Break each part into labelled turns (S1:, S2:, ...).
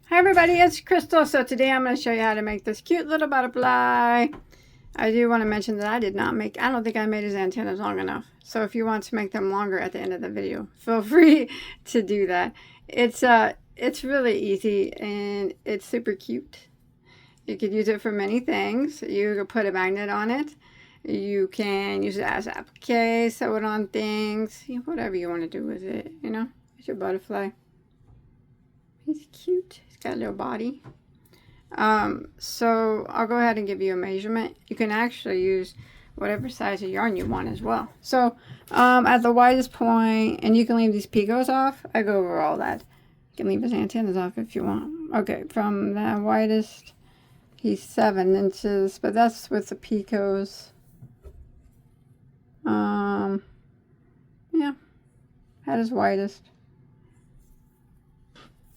S1: Hi everybody, it's Crystal. So today I'm going to show you how to make this cute little butterfly. I do want to mention that I don't think I made his antennas long enough. So if you want to make them longer at the end of the video, feel free to do that. It's really easy and it's super cute. You could use it for many things. You could put a magnet on it. You can use it as applique, sew it on things, whatever you want to do with it, It's your butterfly. He's cute. He's got a little body. So I'll go ahead and give you a measurement. You can actually use whatever size of yarn you want as well. So at the widest point, and you can leave these picots off. I go over all that. You can leave his antennas off if you want. Okay, from the widest, he's 7 inches, but that's with the picots. Yeah, at his widest.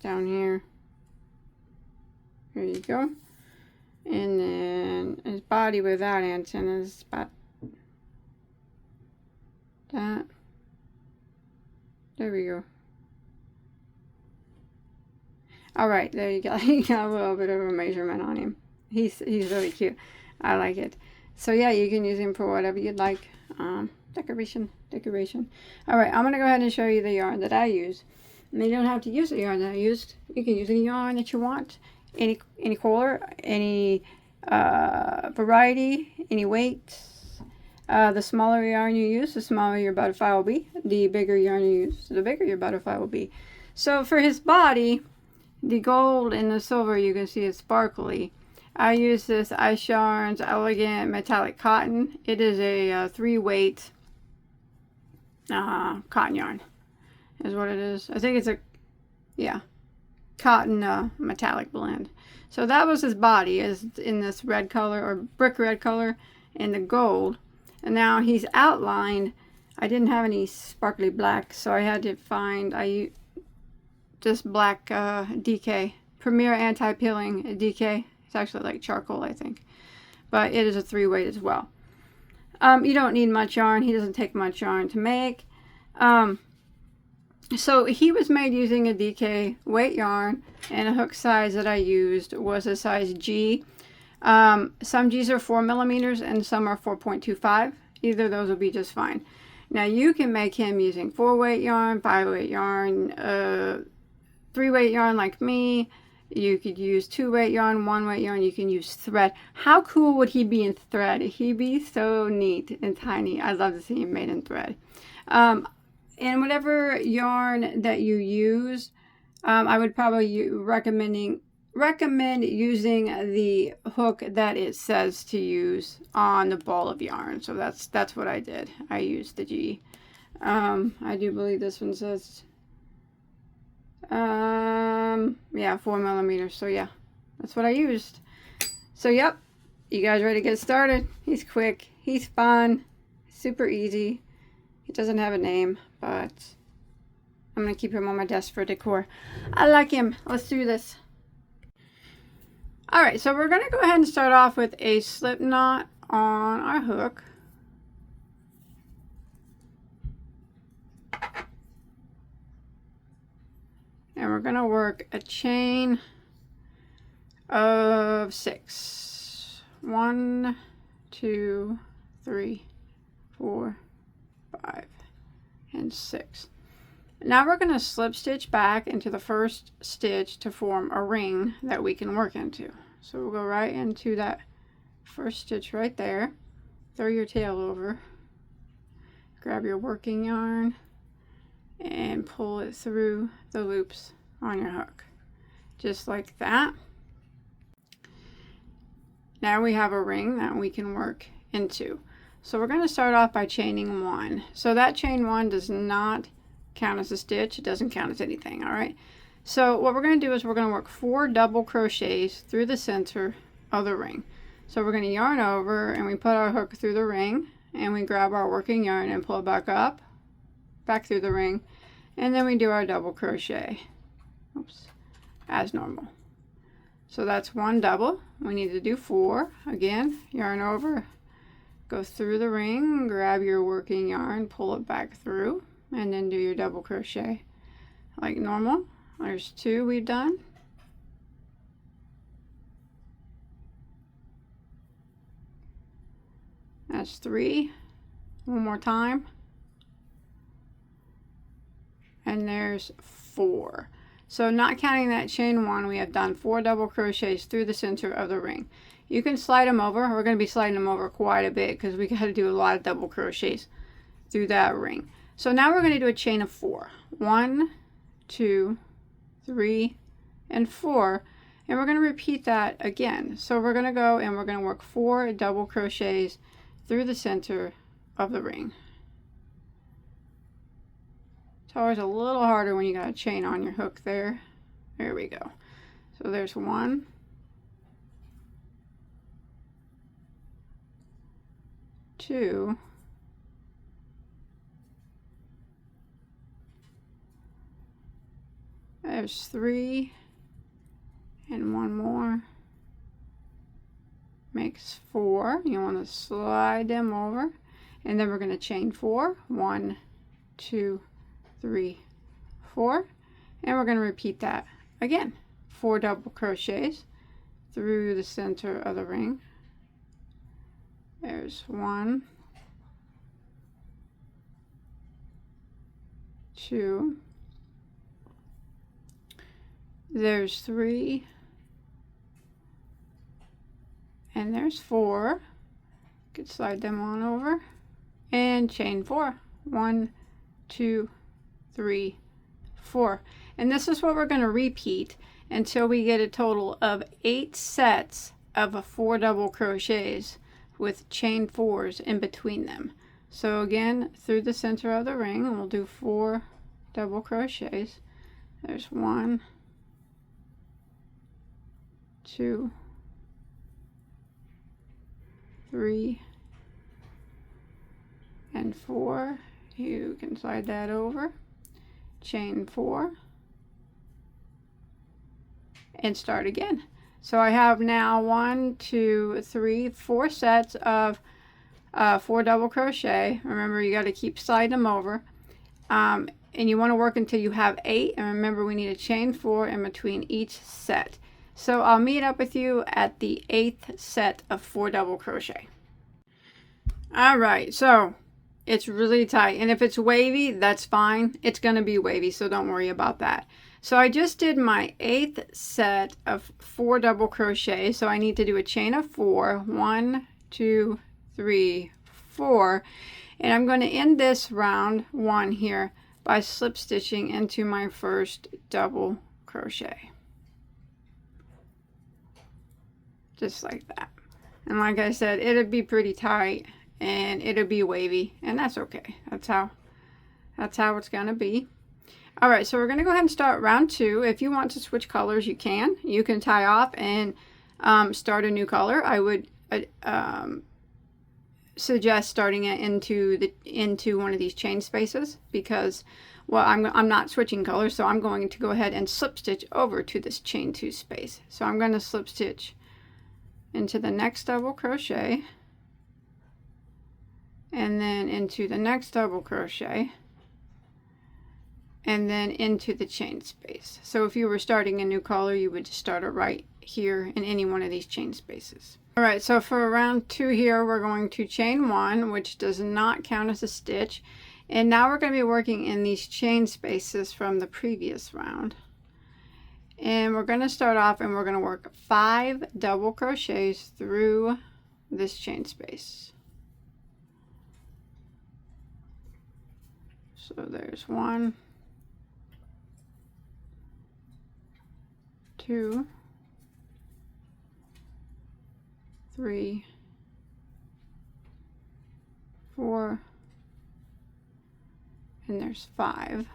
S1: Down here. Here you go. And then his body without antennas, about that. There we go. Alright, there you go. You got a little bit of a measurement on him. He's really cute. I like it. So yeah, you can use him for whatever you'd like. Decoration. Alright, I'm going to go ahead and show you the yarn that I use. And you don't have to use the yarn that I used. You can use any yarn that you want. Any color, any variety, any weight. The smaller yarn you use, the smaller your butterfly will be. The bigger yarn you use, the bigger your butterfly will be. So for his body, the gold and the silver, you can see it's sparkly. I use this Ice Yarns Elegant Metallic Cotton. It is a 3-weight cotton yarn, is what it is. I think it's cotton metallic blend. So that was his body, is in this red color or brick red color in the gold. And now he's outlined. I didn't have any sparkly black, so I had to find this black DK, Premier Anti-Peeling DK. It's actually like charcoal, I think, but it is a 3-weight as well. You don't need much yarn. He doesn't take much yarn to make. So he was made using a DK weight yarn, and a hook size that I used was a size G. Some G's are 4 millimeters and some are 4.25. Either of those will be just fine. Now you can make him using 4-weight yarn, 5-weight yarn, 3-weight yarn like me. You could use 2-weight yarn, 1-weight yarn. You can use thread. How cool would he be in thread? He'd be so neat and tiny. I'd love to see him made in thread. And whatever yarn that you use, I would probably recommend using the hook that it says to use on the ball of yarn. So that's what I did. I used the G. I do believe this one says, 4 millimeters. So yeah, that's what I used. So yep, you guys ready to get started? He's quick. He's fun. Super easy. He doesn't have a name, but I'm going to keep him on my desk for decor. I like him. Let's do this. Alright, so we're going to go ahead and start off with a slip knot on our hook. And we're going to work a chain of 6. 1, 2, 3, 4, 5, and 6. Now we're going to slip stitch back into the first stitch to form a ring that we can work into. So we'll go right into that first stitch right there. Throw your tail over. Grab your working yarn and pull it through the loops on your hook. Just like that. Now we have a ring that we can work into. So we're going to start off by chaining 1. So that chain 1 does not count as a stitch. It doesn't count as anything, alright? So what we're going to do is we're going to work 4 double crochets through the center of the ring. So we're going to yarn over and we put our hook through the ring and we grab our working yarn and pull it back up, back through the ring, and then we do our double crochet. Oops, as normal. So that's 1 double. We need to do 4. Again, yarn over, go through the ring, grab your working yarn, pull it back through, and then do your double crochet like normal. There's 2 we've done. That's 3. One more time. And there's 4. So not counting that chain 1, we have done 4 double crochets through the center of the ring. You can slide them over. We're going to be sliding them over quite a bit because we got to do a lot of double crochets through that ring. So now we're going to do a chain of 4. 1, 2, 3, and 4. And we're going to repeat that again. So we're going to go and we're going to work 4 double crochets through the center of the ring. It's always a little harder when you got a chain on your hook there. There we go. So there's 1, 2, there's 3, and 1 more, makes 4. You want to slide them over, and then we're going to chain 4. 1, 2, 3, 4, and we're going to repeat that again. 4 double crochets through the center of the ring. There's 1, 2, there's 3, and there's 4. You could slide them on over and chain 4. 1, 2, 3, 4. And this is what we're going to repeat until we get a total of 8 sets of 4 double crochets with chain 4s in between them. So again, through the center of the ring, we'll do 4 double crochets. There's 1, 2, 3, and 4. You can slide that over, chain 4, and start again. So I have now 1, 2, 3, 4 sets of 4 double crochet. Remember, you got to keep sliding them over, and you want to work until you have 8. And remember, we need a chain 4 in between each set. So I'll meet up with you at the 8th set of 4 double crochet. All right, so it's really tight, and if it's wavy, that's fine. It's going to be wavy, so don't worry about that. So I just did my 8th set of 4 double crochet, so I need to do a chain of 4. 1, 2, 3, 4, and I'm going to end this round 1 here by slip stitching into my first double crochet, just like that. And like I said, it'll be pretty tight and it'll be wavy, and that's okay. That's how it's gonna be. All right, so we're gonna go ahead and start round 2. If you want to switch colors, you can. You can tie off and start a new color. I would suggest starting it into one of these chain spaces, because, well, I'm not switching colors, so I'm going to go ahead and slip stitch over to this chain 2 space. So I'm going to slip stitch into the next double crochet, and then into the next double crochet, and then into the chain space. So if you were starting a new color, you would just start it right here in any one of these chain spaces. All right, so for round 2 here, we're going to chain 1, which does not count as a stitch. And now we're going to be working in these chain spaces from the previous round. And we're going to start off and we're going to work 5 double crochets through this chain space. So there's 1, 2, 3, 4, and there's 5.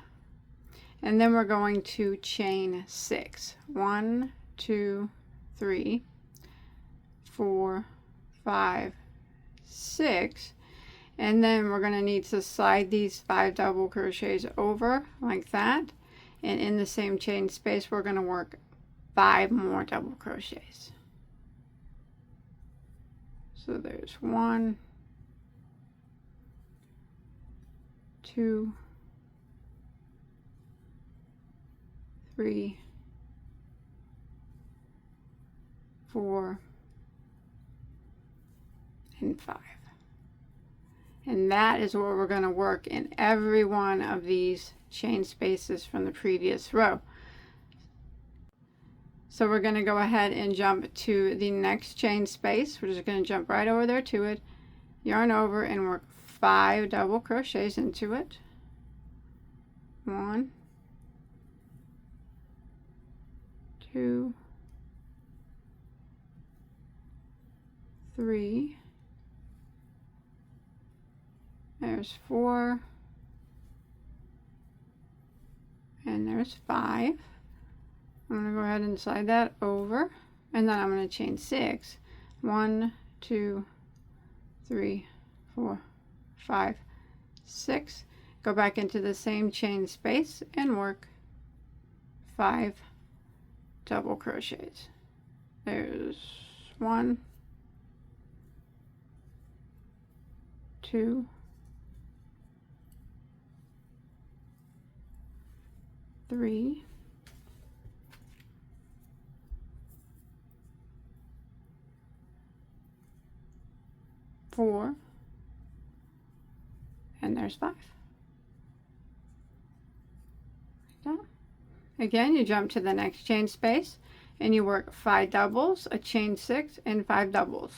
S1: And then we're going to chain 6. 1, 2, 3, 4, 5, 6. And then we're going to need to slide these 5 double crochets over like that. And in the same chain space, we're going to work 5 more double crochets. So there's 1, 2, 3, 4, and 5. And that is where we're going to work in every one of these chain spaces from the previous row. So we're going to go ahead and jump to the next chain space. We're just going to jump right over there to it, yarn over, and work 5 double crochets into it. 1, 2, 3, there's 4, and there's 5. I'm going to go ahead and slide that over, and then I'm going to chain 6. 1, 2, 3, 4, 5, 6. Go back into the same chain space and work 5 double crochets. There's 1, 2, 3, 4, and there's 5. Again, you jump to the next chain space and you work 5 doubles, a chain 6, and 5 doubles.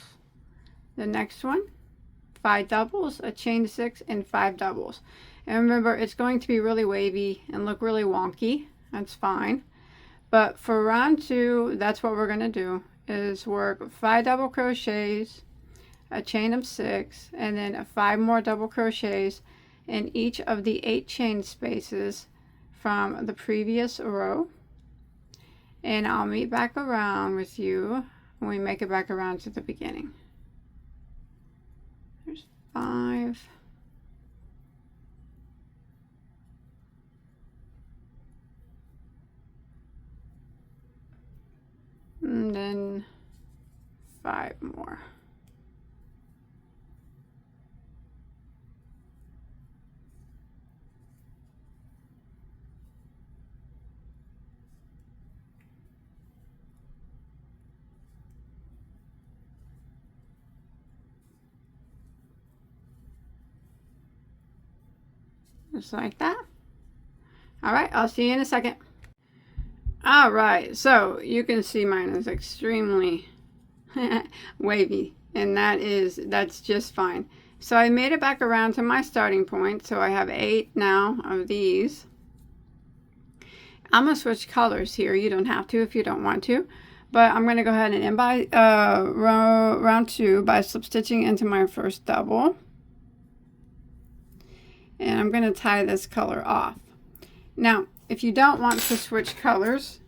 S1: The next one, 5 doubles, a chain 6, and 5 doubles. And remember, it's going to be really wavy and look really wonky. That's fine. But for round 2, that's what we're going to do, is work 5 double crochets, a chain of 6, and then 5 more double crochets in each of the 8 chain spaces from the previous row. And I'll meet back around with you when we make it back around to the beginning. There's 5. And then 5 more. Just like that. All right, I'll see you in a second. All right, so you can see mine is extremely wavy, and that's just fine. So I made it back around to my starting point, so I have 8 now of these. I'm going to switch colors here. You don't have to if you don't want to, but I'm going to go ahead and end by round 2 by slip stitching into my first double. And I'm going to tie this color off. Now, if you don't want to switch colors,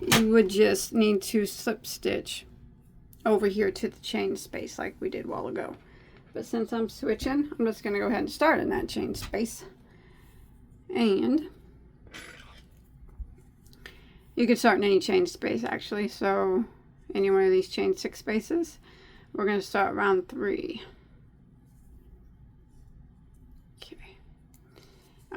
S1: you would just need to slip stitch over here to the chain space like we did a while ago. But since I'm switching, I'm just going to go ahead and start in that chain space. And you could start in any chain space actually. So any one of these chain 6 spaces. We're going to start round 3.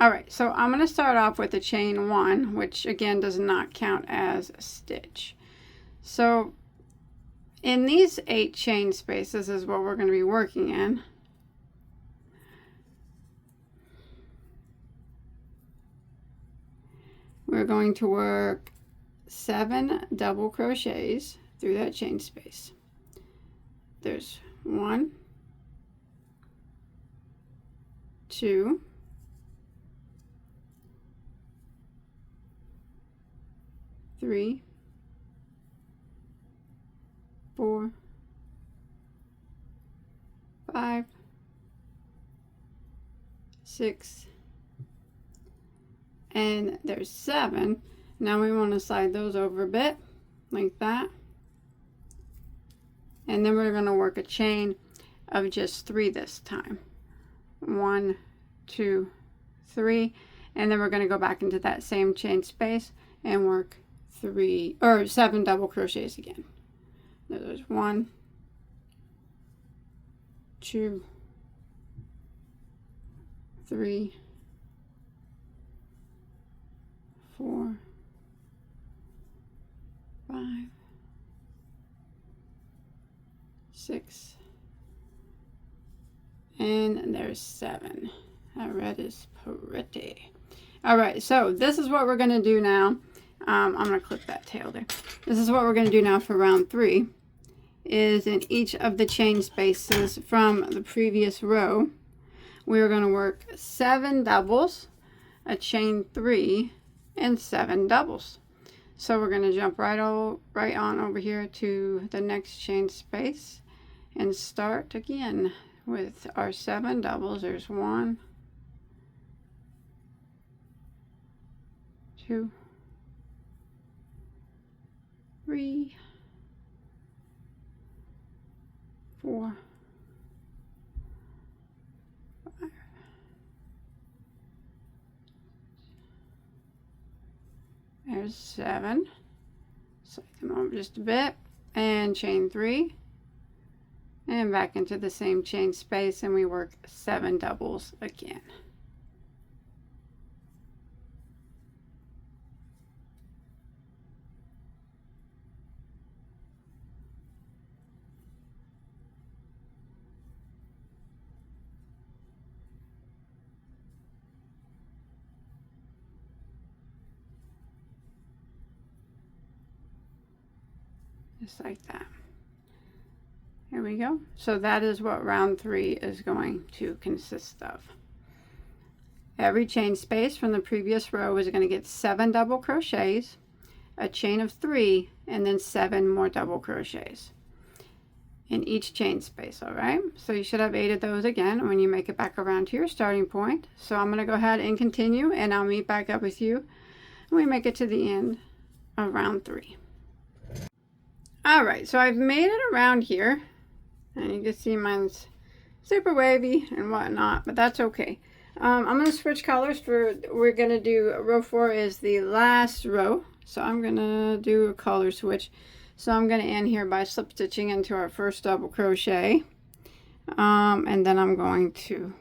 S1: Alright, so I'm going to start off with a chain 1, which again does not count as a stitch. So in these 8 chain spaces is what we're going to be working in. We're going to work 7 double crochets through that chain space. There's 1, 2, 3, 4, 5, 6, and there's 7. Now we want to slide those over a bit like that, and then we're going to work a chain of just 3 this time. 1, 2, 3, and then we're going to go back into that same chain space and work 7 double crochets again. There's 1, 2, 3, 4, 5, 6, And there's 7. That red is pretty. All right, so this is what we're going to do now. I'm going to clip that tail there. This is what we're going to do now for round 3. Is in each of the chain spaces from the previous row, we're going to work 7 doubles, a chain 3, and 7 doubles. So we're going to jump right on over here to the next chain space and start again with our 7 doubles. There's 1, 2, 3, 4, 5, there's 7. Slide them over just a bit and chain 3 and back into the same chain space, and we work 7 doubles again. Just like that. Here we go. So that is what round 3 is going to consist of. Every chain space from the previous row is going to get 7 double crochets, a chain of 3, and then 7 more double crochets in each chain space. All right, so you should have 8 of those again when you make it back around to your starting point. So I'm going to go ahead and continue, and I'll meet back up with you when we make it to the end of round 3. All right, so I've made it around here, and you can see mine's super wavy and whatnot, but that's okay. I'm going to switch colors. We're going to do row 4 is the last row, so I'm going to do a color switch. So I'm going to end here by slip stitching into our first double crochet, and then I'm going to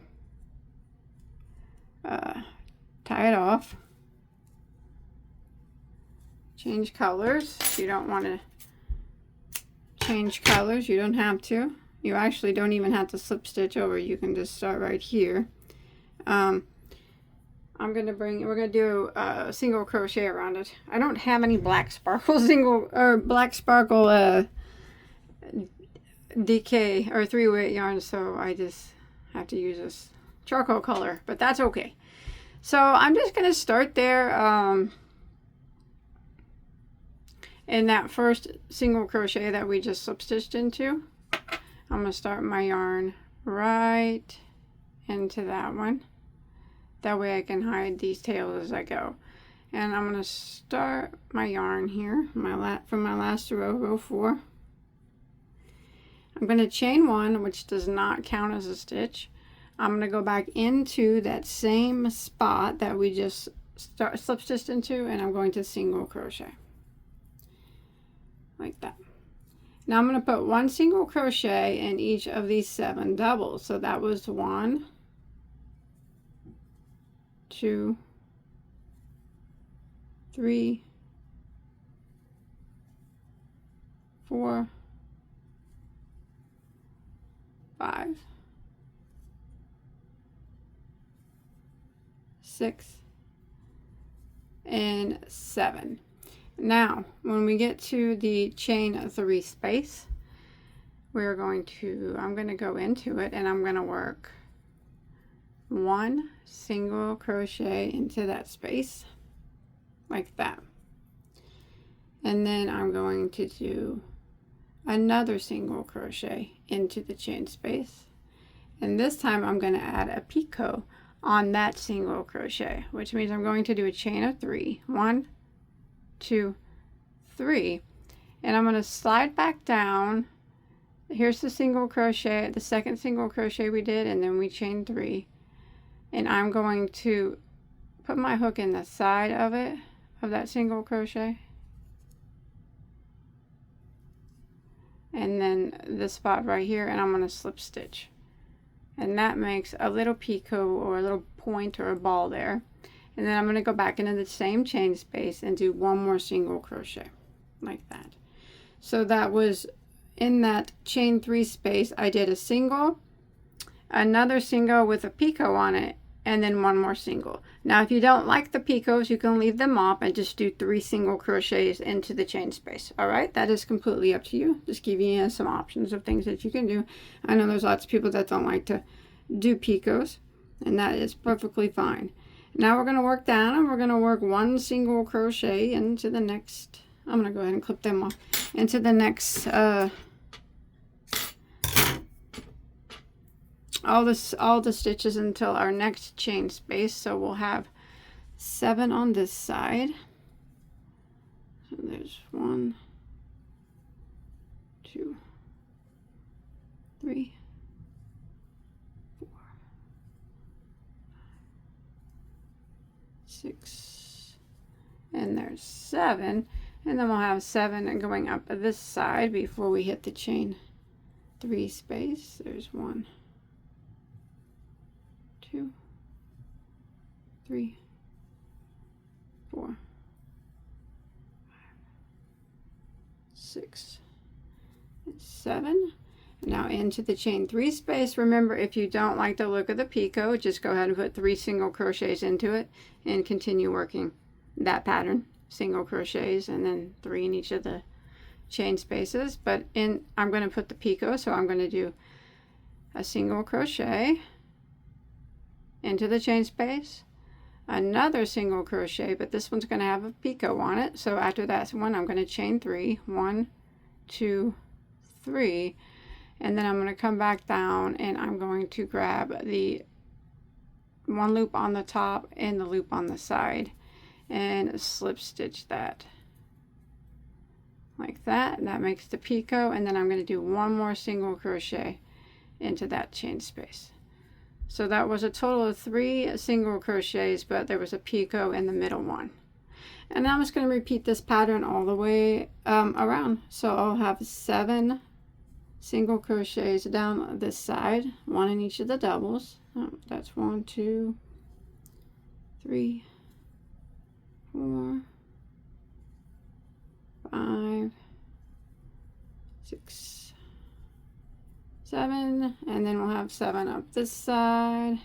S1: tie it off, change colors. If you don't want to change colors, you don't have to. You actually don't even have to slip stitch over. You can just start right here. we're gonna do a single crochet around it. I don't have any black sparkle DK or 3-weight yarn, so I just have to use this charcoal color, but that's okay. So I'm just gonna start there in that first single crochet that we just slip stitched into. I'm gonna start my yarn right into that one. That way I can hide these tails as I go. And I'm gonna start my yarn here, from my last row, row 4. I'm gonna chain 1, which does not count as a stitch. I'm gonna go back into that same spot that we just slip stitched into, and I'm going to single crochet like that. Now I'm going to put 1 single crochet in each of these 7 doubles. So that was 1, 2, 3, 4, 5, 6, and 7. Now, when we get to the chain 3 space, I'm going to go into it, and I'm going to work 1 single crochet into that space, like that. And then I'm going to do another single crochet into the chain space. And this time I'm going to add a picot on that single crochet, which means I'm going to do a chain of 3. 1, 2, 3, and I'm going to slide back down. Here's the single crochet, the second single crochet we did, and then we chain 3, and I'm going to put my hook in the side of that single crochet, and then this spot right here, and I'm going to slip stitch, and that makes a little picot or a little point or a ball there. And then I'm going to go back into the same chain space and do 1 more single crochet like that. So that was in that chain 3 space. I did a single, another single with a picot on it, and then one more single. Now if you don't like the picots, you can leave them off and just do 3 single crochets into the chain space. All right, that is completely up to you. Just giving you some options of things that you can do. I know there's lots of people that don't like to do picots, and that is perfectly fine. Now we're going to work down, and we're going to work 1 single crochet into the next. I'm going to go ahead and clip them off into the next all the stitches until our next chain space. So we'll have 7 on this side. So there's 1, 2, 3, 4, 6, and there's 7, and then we'll have 7 going up this side before we hit the chain 3 space. There's 1, 2, 3, 4, 5, 6, and 7. Now into the chain 3 space. Remember, if you don't like the look of the picot, just go ahead and put 3 single crochets into it and continue working that pattern. Single crochets and then 3 in each of the chain spaces. But I'm going to put the picot, so I'm going to do a single crochet into the chain space, another single crochet, but this one's going to have a picot on it. So after that one, I'm going to chain 3, 1, 2, 3, and then I'm going to come back down and I'm going to grab the 1 loop on the top and the loop on the side and slip stitch that like that, and that makes the picot. And then I'm going to do 1 more single crochet into that chain space. So that was a total of 3 single crochets, but there was a picot in the middle one. And I'm just going to repeat this pattern all the way around. So I'll have 7 single crochets down this side, 1 in each of the doubles. That's 1, 2, 3, 4, 5, 6, 7, and then we'll have 7 up this side.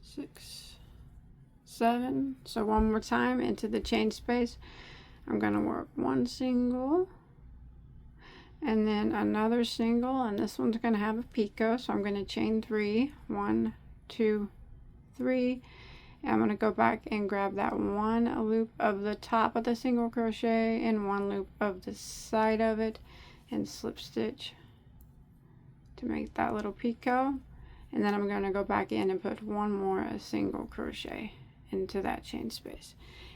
S1: 6, 7. So one more time into the chain space. I'm going to work 1 single and then another single, and this one's going to have a picot, so I'm going to chain 3, 1, 2, 3, and I'm going to go back and grab that 1 loop of the top of the single crochet and 1 loop of the side of it and slip stitch to make that little picot. And then I'm going to go back in and put 1 more single crochet into that chain space.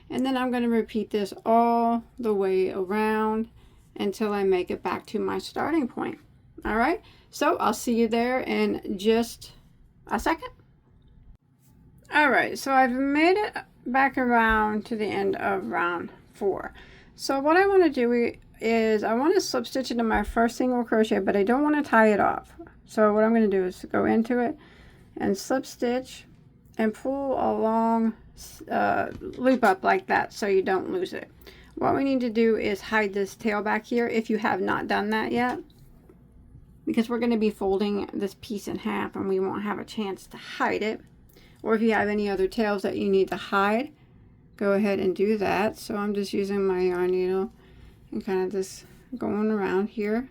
S1: And then I'm going to repeat this all the way around until I make it back to my starting point. All right, so I'll see you there in just a second. All right, so I've made it back around to the end of round 4. So what I want to do is I want to slip stitch into my first single crochet, but I don't want to tie it off. So what I'm going to do is go into it and slip stitch and pull a long loop up like that so you don't lose it. What we need to do is hide this tail back here if you have not done that yet, because we're going to be folding this piece in half and we won't have a chance to hide it. Or if you have any other tails that you need to hide, go ahead and do that. So I'm just using my yarn needle and kind of just going around here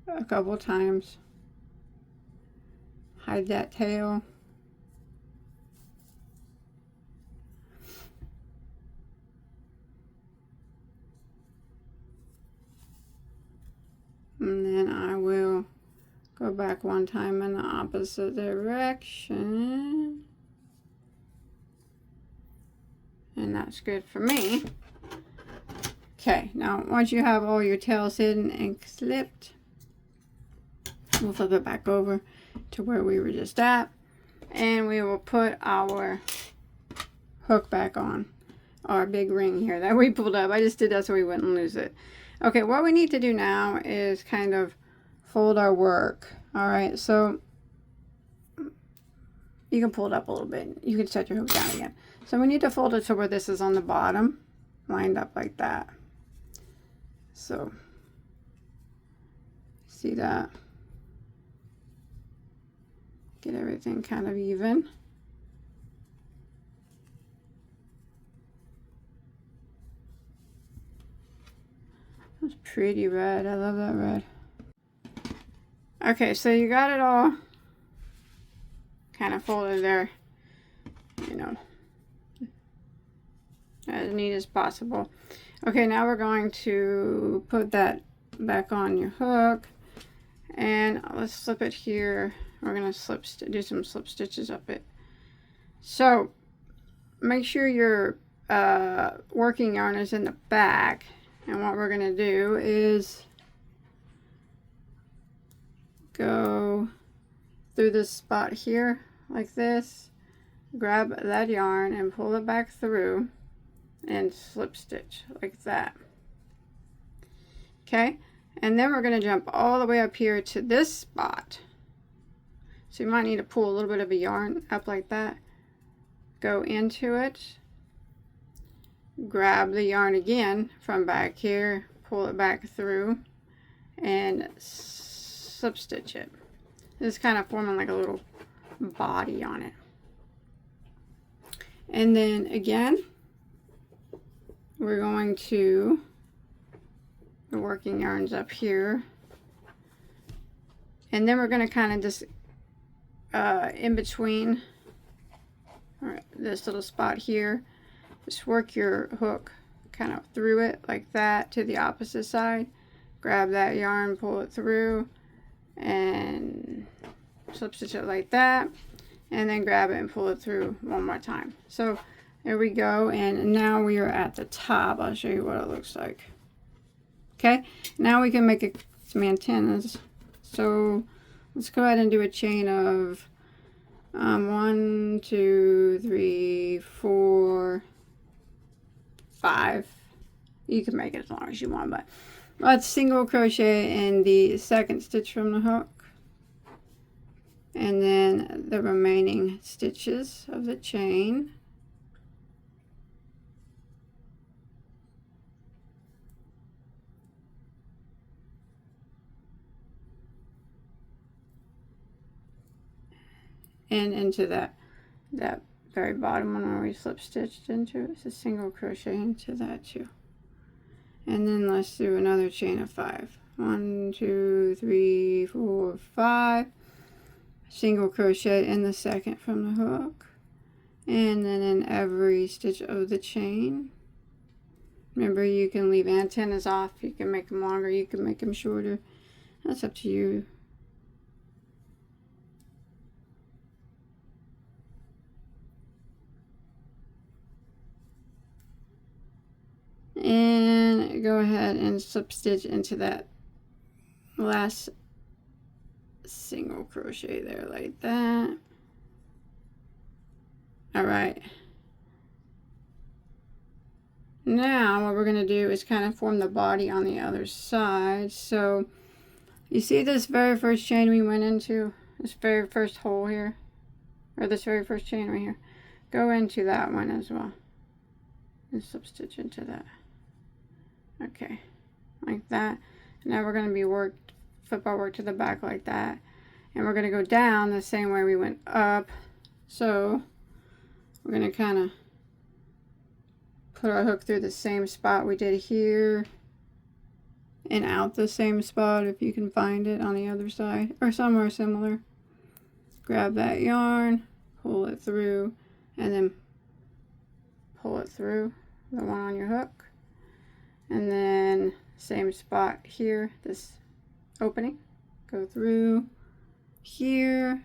S1: a couple times. Hide that tail. And then I will go back one time in the opposite direction. And that's good for me. Okay, now once you have all your tails hidden and clipped, we'll flip it back over to where we were just at. And we will put our hook back on our big ring here that we pulled up. I just did that so we wouldn't lose it. Okay, what we need to do now is kind of fold our work. All right, so you can pull it up a little bit. You can set your hook down again. So we need to fold it to where this is on the bottom, lined up like that. So, see that? Get everything kind of even. That's pretty red. I love that red. Okay, so you got it all kind of folded there, you know, as neat as possible. Okay, now we're going to put that back on your hook, and let's slip it here. We're going to do some slip stitches up it. So make sure your working yarn is in the back, and what we're going to do is go through this spot here like this, grab that yarn and pull it back through and slip stitch like that. Okay, and then we're going to jump all the way up here to this spot. So you might need to pull a little bit of a yarn up like that, go into it, grab the yarn again from back here, pull it back through, and slip stitch it. This is kind of forming like a little body on it. And then again, we're going to, the working yarns up here, and then we're going to kind of just in between this little spot here, just work your hook kind of through it like that to the opposite side, grab that yarn, pull it through, and slip stitch it like that, and then grab it and pull it through one more time. So there we go, and now we are at the top. I'll show you what it looks like. Okay, now we can make some antennas. So let's go ahead and do a chain of 1, 2, 3, 4, 5. You can make it as long as you want, but let's single crochet in the second stitch from the hook, and then the remaining stitches of the chain. And into that very bottom one where we slip stitched into it, so single crochet into that too. And then let's do another chain of 5. 1, 2, 3, 4, 5. Single crochet in the second from the hook, and then in every stitch of the chain. Remember, you can leave antennas off, you can make them longer, you can make them shorter. That's up to you. And go ahead and slip stitch into that last single crochet there like that. All right, now what we're going to do is kind of form the body on the other side. So you see this very first chain we went into, this very first hole here, or this very first chain right here, go into that one as well and slip stitch into that. Okay, like that. Now we're going to be flip our work to the back like that, and we're going to go down the same way we went up. So we're going to kind of put our hook through the same spot we did here and out the same spot if you can find it on the other side or somewhere similar. Grab that yarn, pull it through, and then pull it through the one on your hook. And then same spot here, this opening, go through here,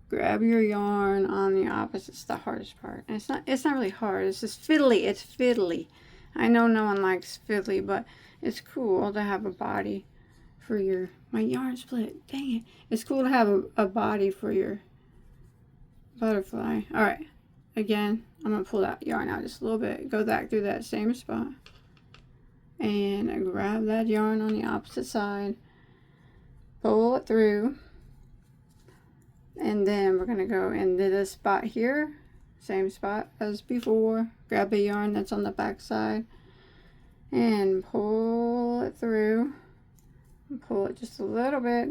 S1: grab your yarn on the opposite. It's the hardest part. And it's not really hard, it's just fiddly. It's fiddly. I know no one likes fiddly, but it's cool to have a body for your, my yarn split, dang it. It's cool to have a body for your butterfly. All right, again, I'm gonna pull that yarn out just a little bit, go back through that same spot, and grab that yarn on the opposite side, pull it through, And then we're going to go into this spot here, same spot as before. Grab a yarn that's on the back side and pull it through. And pull it just a little bit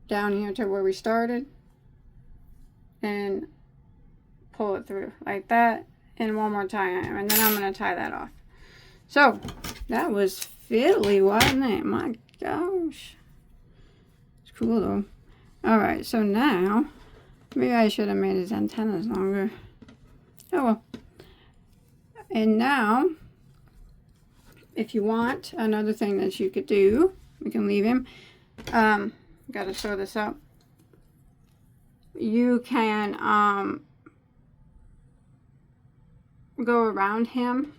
S1: down here to where we started and pull it through like that, and one more time, and then I'm going to tie that off. So that was fiddly, wasn't it? My gosh, it's cool though. All right, so now maybe I should have made his antennas longer. Oh well. And now if you want, another thing that you could do, we can leave him, gotta sew this up. You can go around him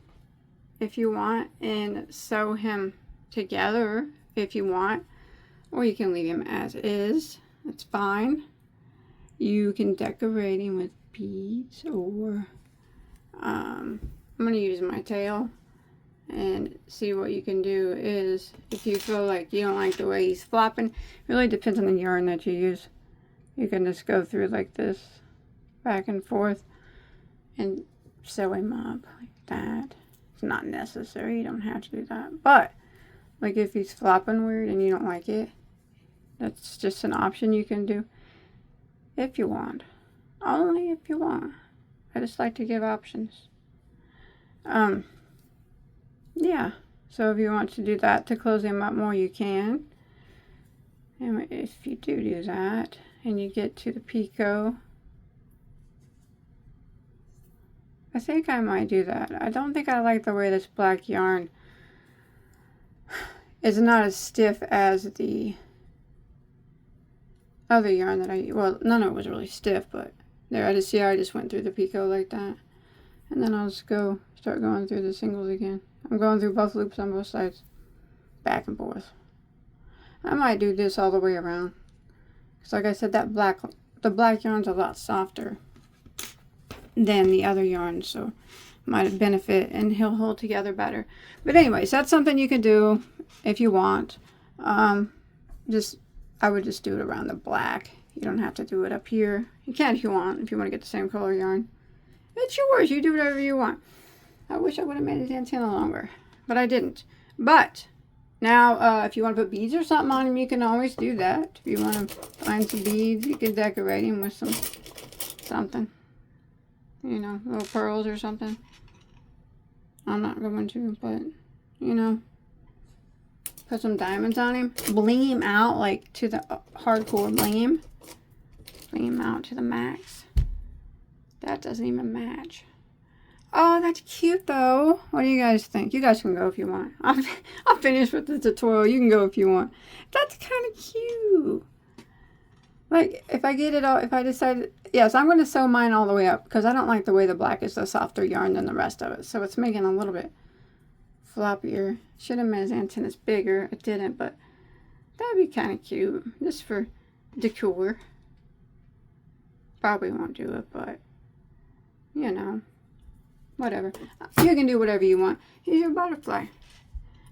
S1: if you want and sew him together if you want, or you can leave him as is. That's fine. You can decorate him with beads, or I'm going to use my tail and see what you can do. Is if you feel like you don't like the way he's flopping, it really depends on the yarn that you use. You can just go through like this, back and forth, and sew him up like that. It's not necessary, you don't have to do that. But like if he's flopping weird and you don't like it, that's just an option you can do if you want. Only if you want. I just like to give options. Yeah. So if you want to do that to close him up more, you can. And if you do that and you get to the picot, I think I might do that. I don't think I like the way this black yarn is not as stiff as the other yarn that well, none of it was really stiff, but there, I just see how I just went through the picot like that. And then I'll just start going through the singles again. I'm going through both loops on both sides, back and forth. I might do this all the way around. Because like I said, the black yarn's a lot softer than the other yarn, so might benefit, and he'll hold together better. But anyways, that's something you can do if you want. I would just do it around the black. You don't have to do it up here. You can if you want to get the same color yarn. It's yours. You do whatever you want. I wish I would have made his antenna longer, but I didn't. But now, if you want to put beads or something on him, you can always do that. If you want to find some beads, you can decorate him with something. You know, little pearls or something. I'm not going to, but, you know, put some diamonds on him. Bling him out, like, to the hardcore bling him. Bling him out to the max. That doesn't even match. Oh, that's cute, though. What do you guys think? You guys can go if you want. I'm finished with the tutorial. You can go if you want. That's kind of cute. Like, if I get it all, if I decide, yes, I'm going to sew mine all the way up, because I don't like the way the black is the softer yarn than the rest of it. So it's making a little bit floppier. Should have made his antennas bigger. I didn't, but that'd be kind of cute. Just for decor. Probably won't do it, but, you know, whatever. You can do whatever you want. Here's your butterfly.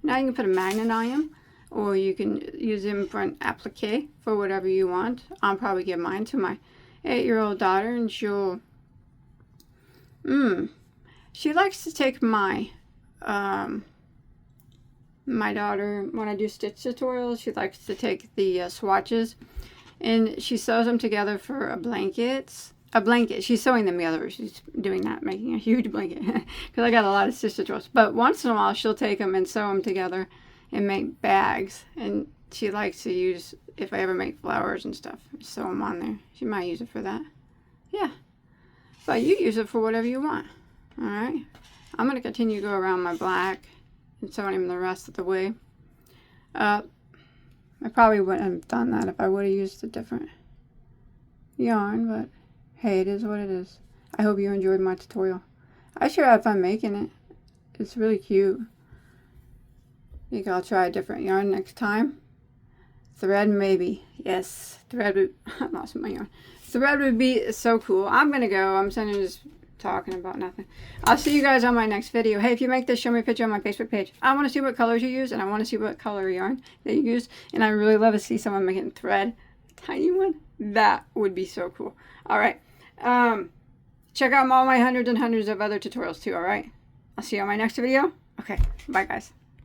S1: Now you can put a magnet on him, or you can use him for an applique for whatever you want. I'll probably give mine to my 8-year-old daughter, and she likes to take my daughter, when I do stitch tutorials, she likes to take the swatches, and she sews them together for a blanket. She's sewing them together. She's doing that, making a huge blanket, because I got a lot of stitch tutorials. But once in a while, she'll take them and sew them together and make bags. And she likes to use, if I ever make flowers and stuff, sew them on there. She might use it for that. Yeah. But you use it for whatever you want. All right. I'm going to continue to go around my black and sewing him the rest of the way. I probably wouldn't have done that if I would have used a different yarn, but hey, it is what it is. I hope you enjoyed my tutorial. I sure had fun making it. It's really cute. I think I'll try a different yarn next time. Thread, maybe. Yes, thread would... I lost my yarn. Thread would be so cool. I'm going to go. I'm sitting here just talking about nothing. I'll see you guys on my next video. Hey, if you make this, show me a picture on my Facebook page. I want to see what colors you use, and I want to see what color yarn that you use. And I really love to see someone making thread. A tiny one. That would be so cool. All right. Check out all my hundreds and hundreds of other tutorials too, all right? I'll see you on my next video. Okay, bye guys.